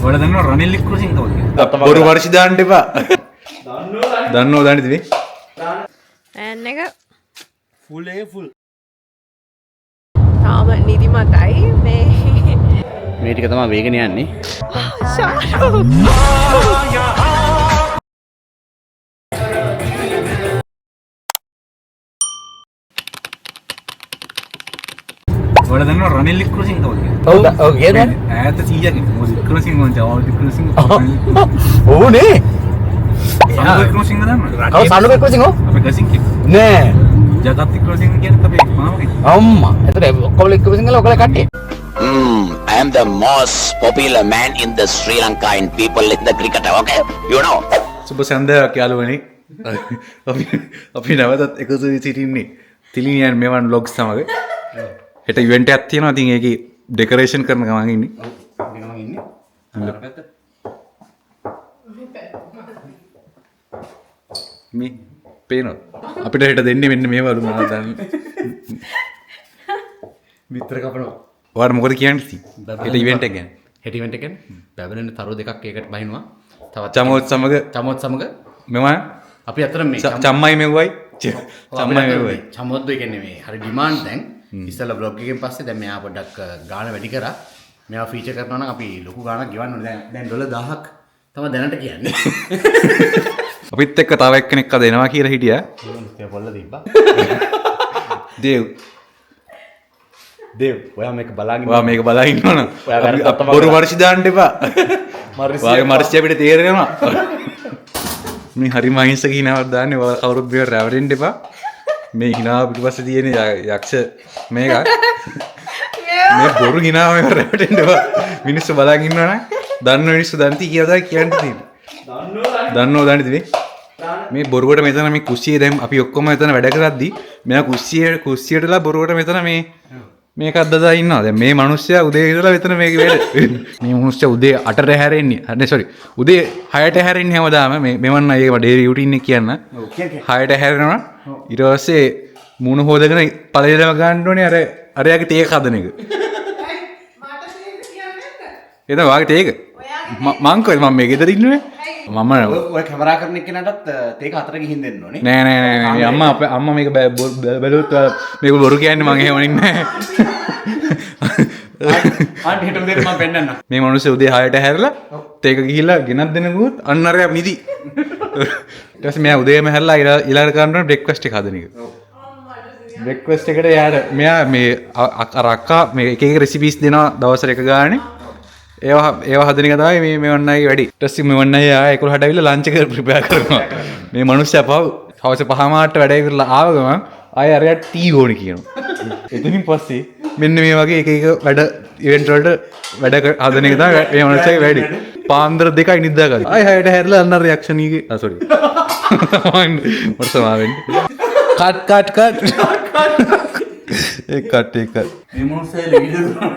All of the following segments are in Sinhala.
ඔයාලා දන්නව රනිල් වික්‍රමසිංහ කවුද? බොරු වර්ෂි දාන්න එපා. දන්නෝ දාන්න ඉතින්. ඈන් එක ෆුල්. තාම නිදිමතයි මේ ටික තමයි වේගන යන්නේ. ඔයාලා දන්නව රනිල් වික්‍රමසිංහ කවුද? ඔව් කියන්නේ ඈත 100කින් මොකද වික්‍රමසිංහ මං ජවාල් වික්‍රමසිංහ ඕනේ සනුක වික්‍රමසිංහ දන්නවද? කව සනුක වික්‍රමසිංහ අපේ ගසින් කිව්ව නෑ ජගත් වික්‍රමසිංහ කියන්නේ අපේ මාමගේ අම්මා එතන ඔක්කොම වික්‍රමසිංහල ඔයගොල්ලෝ කට්ටිය I am the most popular man in the Sri Lanka in people in the cricket, okay? You know. සුබ සන්ධ්‍යාවක් යාළුවනේ. අපි නැවතත් එකතු වී සිටින්නේ තිලිනියන් මෙවන් vlogs සමග. හෙට ඉවෙන්ට් එකක් තියෙනවා. ඉතින් ඒකේ ඩෙකොරේෂන් කරන ගමන් ඉන්නේ. මේ පේනවා. අපිට හෙට දෙන්නේ මෙන්න මේ වරු මොනවද දන්නේ. මිත්‍ර කපනවා ඔයාලා මොකද කියන්නේ? හෙට ඉවෙන්ට් එක ගැන. හෙට ඉවෙන්ට් එක ගැන බැබලෙන් තරු දෙකක් ඒකට බහිනවා තවත් චමෝත් සමග මෙම අපි අතර මේ චම්මයි මෙව්වයි චම්මයි මෙව්වයි චමොද්දෝ කියන්නේ මේ හරි ඩිමාන්ඩ් දැන් ඉස්සෙල්ලා බ්ලොග් එකෙන් පස්සේ දැන් මෙයා පොඩ්ඩක් ගාණ වැඩි කරා මෙයා ෆීචර් කරනවා නම් අපි ලොකු ගාණක් ගෙවන්න ඕනේ දැන් ඩොලර් 1000ක් තමයි දැනට කියන්නේ අපිත් එක්ක තව එක්කෙනෙක් අද එනවා කියලා හිටියා ඒ පොල්ල තිබ්බා දේව් ඔයා මේක බලාගෙන ඔයා මේක බලා ඉන්නවනම් ඔයා බොරු වර්ෂි දාන්න එපා ඔයාගේ මර්ෂි අපිට තේරෙනවා මේ හරි මහින්සක හිනාවක් දාන්නේ ඔයා කවුරුත් මේව රැවටෙන්න එපා මේ හිනාව පිටපස්සේ තියෙන යක්ෂ මේක මේ බොරු හිනාව මේව රැවටෙන්න එපා මිනිස්සු බලාගෙන ඉන්නවනම් දන්න මිනිස්සු දන්ති කියලා කියන්න තියෙන්නේ දන්නෝ දන්නේ ඉතින් මේ බොරුවට මෙතන මේ කුස්සියේ දැන් අපි ඔක්කොම මෙතන වැඩ කරද්දි මෙයා කුස්සියටලා බොරුවට මෙතන මේකක් දදා ඉන්නවා. දැන් මේ මිනිස්සයා උදේ ඉඳලා මෙතන මේක වැඩ. මේ මිනිස්සයා උදේ 8ට හැරෙන්නේ. උදේ 6ට හැරෙන්නේ හැමදාම මෙවන්න ඒක ඩේලි රුටින් එක කියන්න. 6ට හැරෙනවා. ඊට පස්සේ මූණ හොදගෙන පළලෙම ගන්න ඕනේ අරයාගේ තේක හදන එක. එතන වාගේ තේක. මං කොහෙද මම මේ ගෙදර ඉන්නේ? මම ඔය කැමරා කරන එක්කෙනාටත් තේක අතර ගිහින් දෙන්න ඕනේ. නෑ අම්මා මේක බැලුවොත් මේක බොරු කියන්නේ මං එහෙම නෙන්නේ නෑ. ආන්ටි හිටු දෙන්න මම පෙන්නන්න. මේ මිනිස්සු උදේ 6ට හැරලා තේක ගිහිල්ලා ගෙනත් දෙනකොත් අන්න අරයා මිදි. ඊට පස්සේ මෙයා උදේම හැරලා ඊළඟ කරනවා බ්‍රේක්ෆාස්ට් එක හදන එක. බ්‍රේක්ෆාස්ට් එකට යාර මෙයා මේ අක්කා මේ එක එක රෙසිපීස් දෙනවා දවසට එක ගානේ. ඒවා හදන එක තමයි මේ මෙවන්නයි වැඩි. ඊට පස්සේ මෙවන්නයි ආය 11ට ඇවිල්ලා ලන්ච් එක ප්‍රිපෙයාර් කරනවා. මේ මිනිස්සයා හවස 5 මාට වැඩ කරලා ආව ගමන් ආය අරයට ටී ඕනේ කියනවා. එතනින් පස්සේ මෙන්න මේ වගේ එක වැඩ ඉවෙන්ට් වලට වැඩ හදන එක තමයි මේ මිනිස්සයාගේ වැඩි. පාන්දර 2යි නිදා ගන්න. ආය 6ට හැරලා අන්න රියැක්ෂන් එකේ සෝරි. මට සමාවෙන්න. කට් ඒ කට් මේ මොනසෙල වීඩියෝ කරනවා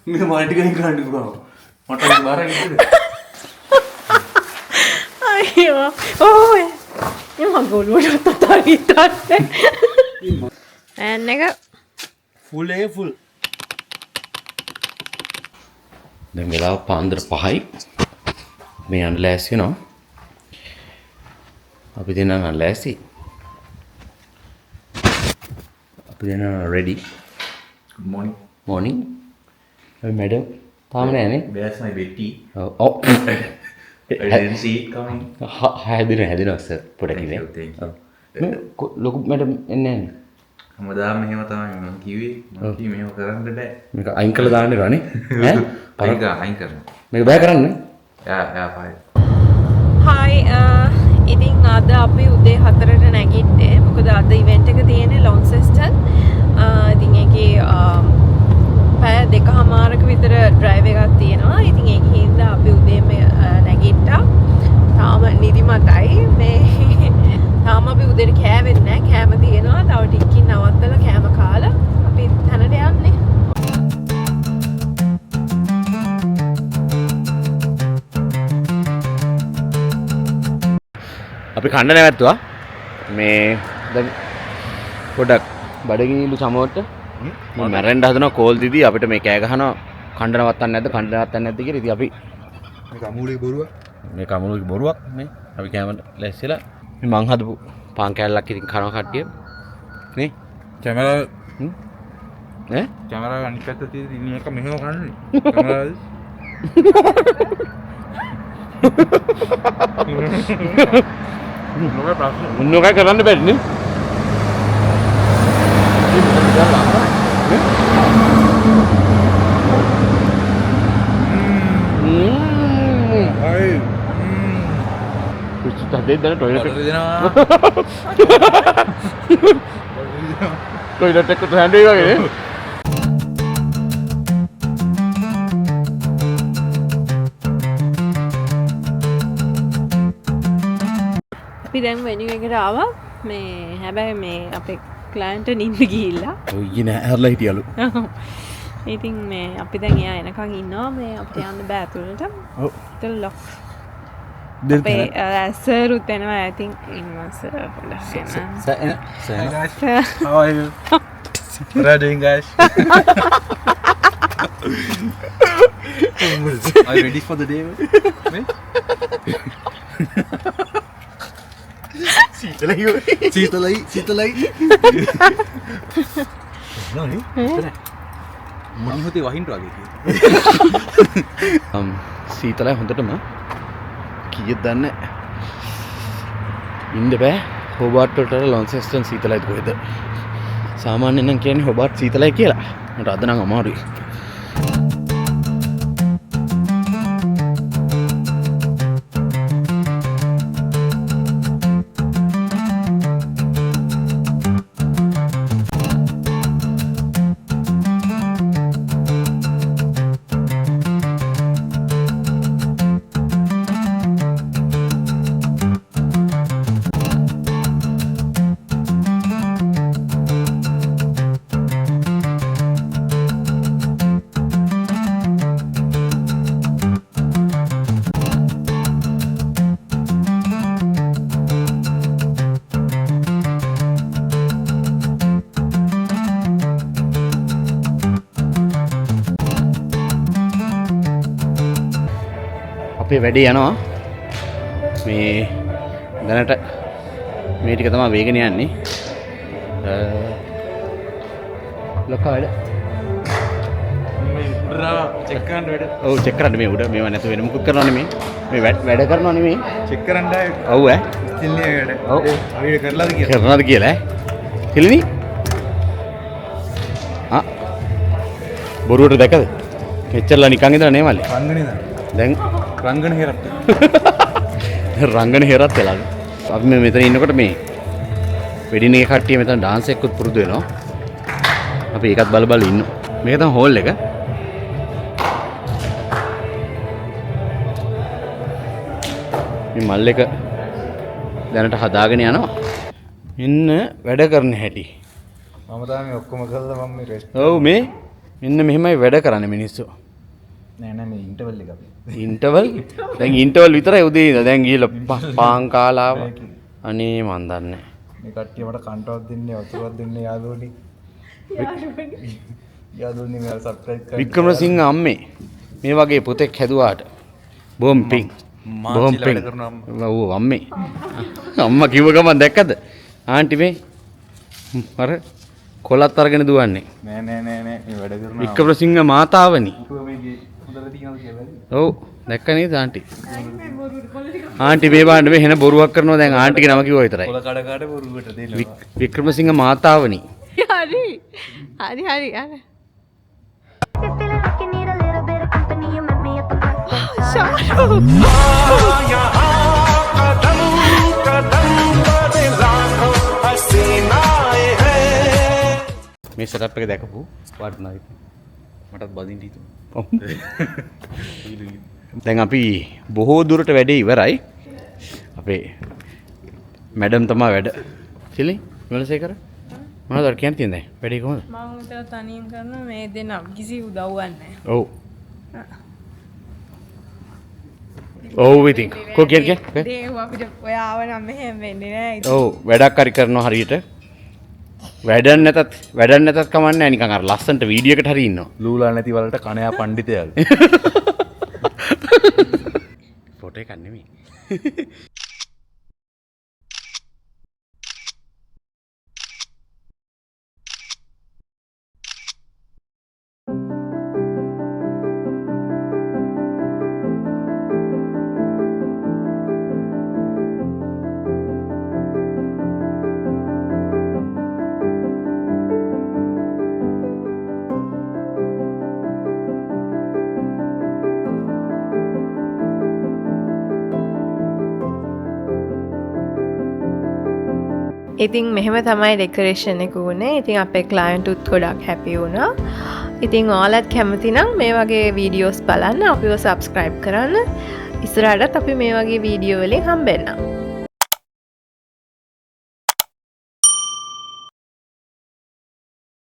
මේ මල්ටි ගේම් කරන්න පුළුවන් මට බාර විදිහට අයියෝ ඕයි මම ගොළුවට තතාරිටන්නේ ඈන් එක ෆුල් දැන් වෙලාව පාන්දර 5යි මේ යන්න ලෑස්ති වෙනවා අපි දෙන්නා නම් ලෑස්ති අපි දෙන්නා රෙඩි good morning madam තාම නෑනේ there's my betty ඔව් I didn't see it coming හැදෙනවා සර් පොඩක් ඉන්නේ ලොකු මැඩම් එන්නේ නෑනේ හැමදාම මෙහෙම තමයි මම කිව්වේ මම කිව්වේ මේව කරන්න බෑ මේක අයින් කළා දාන්න එපානේ ඈ අයින් කරන්න මේක බෑ කරන්න යා fine හායි ඉතින් අද අපි උදේ 4ට නැගිට්ටේ මොකද අද ඉවෙන්ට් එක තියෙන්නේ ලොන්සෙස්ටන් ඉතින් ඒකේ පැය 2:00ක විතර ඩ්‍රයිව් එකක් තියෙනවා ඉතින් ඒකේ හින්දා අපි උදේම නැගිට්ටා තාම නිදිමතයි මේ තාම අපි උදේට කෑවෙන්නේ නැහැ කෑම තියෙනවා තව ටිකකින් නවත්තලා කෑම කාලා අපි තැනට යන්නේ අපි කණ්ඩ නැවැත්තුවා මේ දැන් පොඩක් බඩගිනිලු සමෝට මම මැරෙන්න හදනවා කෝල් දීදී අපිට මේ කෑ ගහනවා කණ්ඩ නවත්තන්න නැද්ද කියලා ඉතින් අපි කමුලේ බොරුව මේ කමුලේ බොරුවක් මේ අපි කැමරට ලැස්සිලා මේ මං හදපු පාන් කෑල්ලක් ඉතින් කනවා කට්ටිය නේ කැමරා ඈ කැමරා අනිත් පැත්ත තියෙන ඉන්න එක මෙහෙම කන්නේ කැමරාවද මොනවයි කරන්න බැරිනේ Tadi dah toilet. Toilet aku terhandi lagi ni. අපි දැන් වෙනියු එකට ආවා මේ හැබැයි මේ අපේ ක්ලයන්ට් නින්ද ගිහිල්ලා Oh iya nak herlah hidialu. ඉතින් මේ අපි දැන් එයා එනකන් ඉන්නවා මේ අපිට යන්න බෑ අතුලට. Oh. ඒක ලොක්. Del අපේ සර්ුත් එනවා I think ඉන්නවා sir. saya How are you? What are you doing, guys? Are you ready for the day? සීතලයි. නෝනේ. මම හිතේ වහින්න වගේ කියලා. සීතලයි හොඳටම කීයද දන්නේ ඉන්න බෑ හොබාට් වලට ලොන්සෙස්ටන් සීතලයි කොහෙද සාමාන්‍යයෙන් නම් කියන්නේ හොබාට් සීතලයි කියලා මට අද නම් අමාරුයි අපේ වැඩේ යනවා මේ දැනට මේ ටික තමයි වේගන යන්නේ ලොකා වැඩ චෙක් කරන්න වැඩ. ඔව් චෙක් කරන්න මේ උඩ මේව නැතු වෙන මොකක් කරනවනේ මේ වැඩ කරනව නෙමෙයි චෙක් කරන්න ඔව් ඈ ඉන්නේ වැඩ. ඔව් අපි කරලාද කියලා. කරනවද කියලා ඈ කෙලිනි බොරුවට දැකද මෙච්චරලා නිකන් ඉඳලා නේ මල්ලි රංගනේද? දැන් රංගන හේරත්. රංගන හේරත් වෙලා අපි මේ මෙතන ඉන්නකොට මේ වෙඩින් එකේ කට්ටිය මෙතන ඩාන්ස් එකකුත් පුරුදු වෙනවා අපි ඒකත් බල බල ඉන්නවා මේක තමයි හෝල් එක මේ මල් එක දැනට හදාගෙන යනවා ඉන්න වැඩ කරන හැටි මම තමයි ඔක්කොම කරලා මම මේ රෙස්ට්. ඔව් මේ මෙන්න මෙහෙමයි වැඩ කරන්නේ මිනිස්සු නෑ මේ ඉන්ටර්වල් එක අපි. ඉන්ටර්වල් දැන් ඉන්ටර්වල් විතරයි උදේ ඉඳලා දැන් ගිහලා පාන් කාලා ආවා අනේ මන් දන්නේ මේ කට්ටිය මට කන්ටවත් දෙන්නේ වතුරක් දෙන්නේ යාළුවනි. යාළුවනි මම සබ්ස්ක්‍රයිබ් කරන්න. වික්‍රමසිංහ අම්මේ මේ වගේ පුතෙක් හැදුවාට බොම් පිං බොම් පිං ඔව් අම්මේ අම්මා කිව්ව ගමන් දැක්කද ආන්ටි මේ අර කොලත් අරගෙන දුවන්නේ නෑ මේ වැඩ කරනවා. වික්‍රමසිංහ මාතාවනි මේකේ හොඳට තියනද කියලා. ඔව් දැක්ක නේද ආන්ටි ආන්ටි මේ බාන්න මේ වෙන බොරුවක් කරනවා දැන් ආන්ටිගේ නම කිව්වා විතරයි කොල කඩ කඩ බොරුවට දෙනවා. වික්‍රමසිංහ මාතාවනි හරි If feeling like you need a little bit of company, you met me at the park. මේ සෙටප් එක දැකපු වර්ණයි මටත් බදින්න හිතුණා. දැන් අපි බොහෝ දුරට වැඩේ ඉවරයි. අපේ මැඩම් තමයි වැඩ. සිලි විමලසේකර මොනවද කියන්න තියෙන්නේ? වැඩේ කොහොමද? මම උදේ තනියෙන් කරන මේ දෙන්න කිසි උදව්වක් නැහැ. ඔව්. ඔව් ඉතින් කො කියන්නේ? ඒක අපිට ඔයාව නම් මෙහෙම වෙන්නේ නැහැ. ඔව් වැඩක් හරි කරනවා හරියට. වැඩක් නැතත් කමන්නේ නැහැ නිකන් අර ලස්සන්ට වීඩියෝ එකට හරි ඉන්නවා. ලූලා නැති වලට කණයා පඬිතයල්. ෆොටෝ එකක් නෙමෙයි. ඉතින් මෙහෙම තමයි ඩෙකරේෂන් එක වුණේ. ඉතින් අපේ ක්ලයන්ට් උත් ගොඩක් හැපි වුණා. ඉතින් ඔයාලත් කැමති නම් මේ වගේ වීඩියෝස් බලන්න අපිව සබ්ස්ක්‍රයිබ් කරන්න. ඉස්සරහටත් අපි මේ වගේ වීඩියෝ වලින් හම්බෙන්නම්.